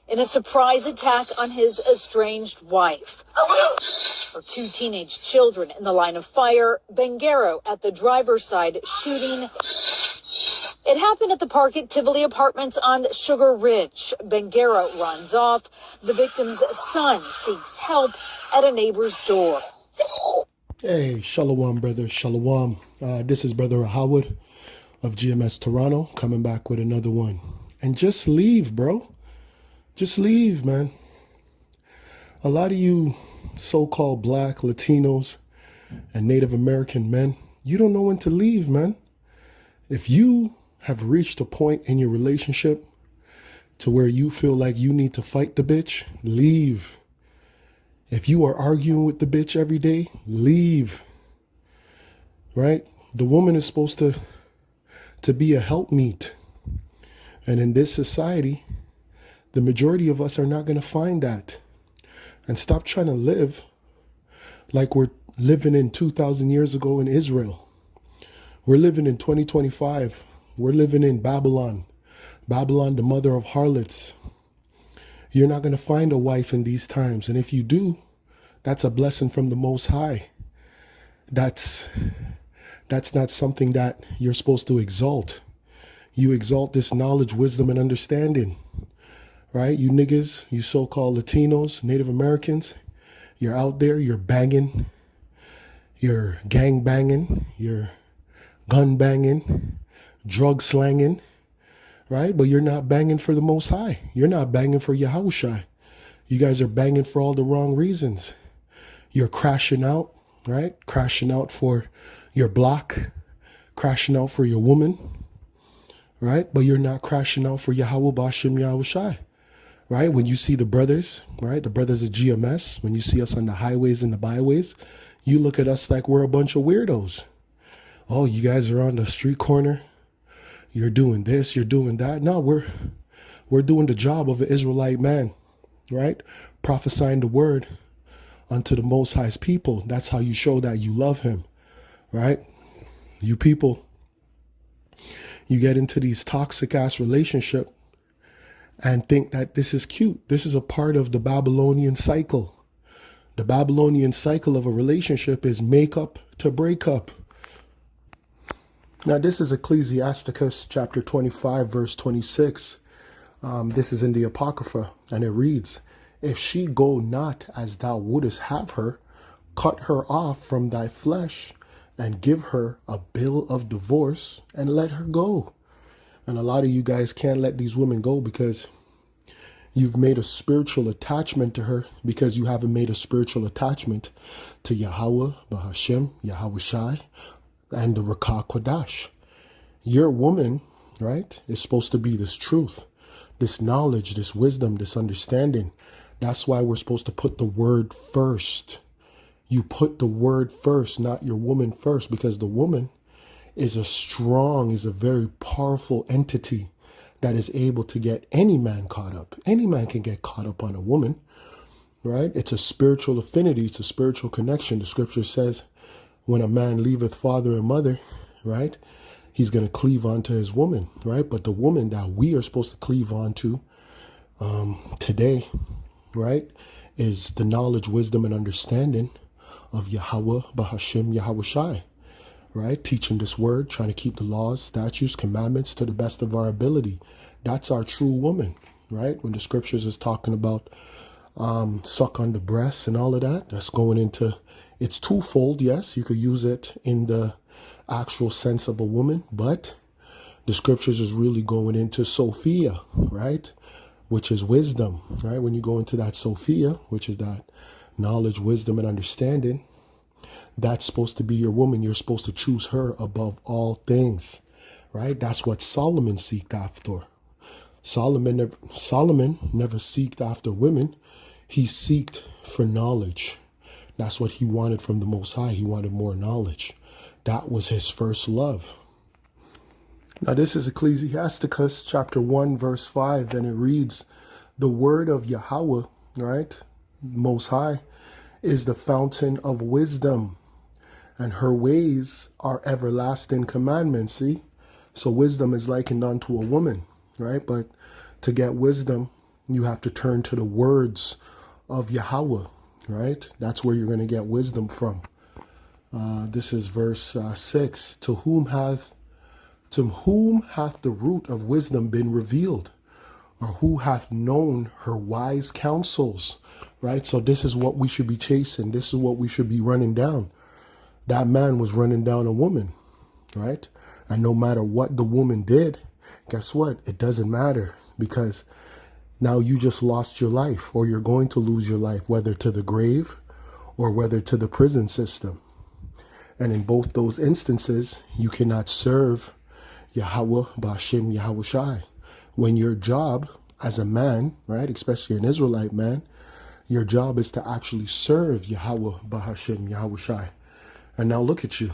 in a surprise attack on his estranged wife. Her two teenage children in the line of fire, Bangaro at the driver's side shooting. It happened at the park at Tivoli Apartments on Sugar Ridge. Bangaro runs off. The victim's son seeks help at a neighbor's door. Hey, shalom, brother, shalom. This is Brother Ahhawad of GMS Toronto, coming back with another one. And just leave, bro. Just leave, man. A lot of you so-called black, Latinos, and Native American men, you don't know when to leave, man. If you have reached a point in your relationship to where you feel like you need to fight the bitch, leave. If you are arguing with the bitch every day, leave. Right? The woman is supposed to be a helpmeet. And in this society, the majority of us are not going to find that. And stop trying to live like we're living in 2,000 years ago in Israel. We're living in 2025. We're living in Babylon. Babylon, the mother of harlots. You're not going to find a wife in these times. And if you do, that's a blessing from the Most High. That's not something that you're supposed to exalt. You exalt this knowledge, wisdom, and understanding. Right? You niggas, you so-called Latinos, Native Americans, you're out there, you're banging, you're gang banging, you're gun banging, drug slanging, right? But you're not banging for the Most High. You're not banging for Yahushua. You guys are banging for all the wrong reasons. You're crashing out, right? Crashing out for your block, crashing out for your woman, right? But you're not crashing out for Yahweh Bashim Yahushua. Right? When you see the brothers, right? The brothers of GMS, when you see us on the highways and the byways, you look at us like we're a bunch of weirdos. Oh, you guys are on the street corner. You're doing this, you're doing that. No, we're doing the job of an Israelite man, right? Prophesying the word unto the Most High's people. That's how you show that you love him, right? You people, you get into these toxic ass relationships and think that this is cute. This is a part of the Babylonian cycle. The Babylonian cycle of a relationship is make up to break up. Now, this is Ecclesiasticus chapter 25, verse 26. This is in the Apocrypha, and it reads, "If she go not as thou wouldest have her, cut her off from thy flesh, and give her a bill of divorce, and let her go." And a lot of you guys can't let these women go because you've made a spiritual attachment to her because you haven't made a spiritual attachment to Yahweh, Bahashem, Yahushai, and the Rakah Kodash. Your woman, right, is supposed to be this truth, this knowledge, this wisdom, this understanding. That's why we're supposed to put the word first. You put the word first, not your woman first, because the woman is a very powerful entity that is able to get any man caught up. Any man can get caught up on a woman, right? It's a spiritual affinity. It's a spiritual connection. The scripture says when a man leaveth father and mother, right, he's going to cleave onto his woman, right? But the woman that we are supposed to cleave onto today, right, is the knowledge, wisdom, and understanding of Yahweh, Bahashem, Yahushai. Right? Teaching this word, trying to keep the laws, statutes, commandments to the best of our ability. That's our true woman, right? When the scriptures is talking about suck on the breasts and all of that, that's going into, it's twofold. Yes, you could use it in the actual sense of a woman, but the scriptures is really going into Sophia, right? Which is wisdom, right? When you go into that Sophia, which is that knowledge, wisdom, and understanding, that's supposed to be your woman. You're supposed to choose her above all things, right? That's what Solomon seeked after. Solomon never seeked after women. He seeked for knowledge. That's what he wanted from the Most High. He wanted more knowledge. That was his first love. Now, this is Ecclesiasticus chapter 1, verse 5, and it reads, "The word of Yahweh," right, Most High, "is the fountain of wisdom, and her ways are everlasting commandments." See? So wisdom is likened unto a woman, right? But To get wisdom, you have to turn to the words of Yahweh, right? That's where you're going to get wisdom from. This is verse 6. To whom hath the root of wisdom been revealed? Or who hath known her wise counsels? Right? So this is what we should be chasing. This is what we should be running down. That man was running down a woman, right? And no matter what the woman did, guess what? It doesn't matter, because now you just lost your life, or you're going to lose your life, whether to the grave or whether to the prison system. And in both those instances, you cannot serve Yahweh Ba'Shem Yahushai. When your job as a man, right, especially an Israelite man, your job is to actually serve Yahweh Ba'Shem Yahushai. And now look at you.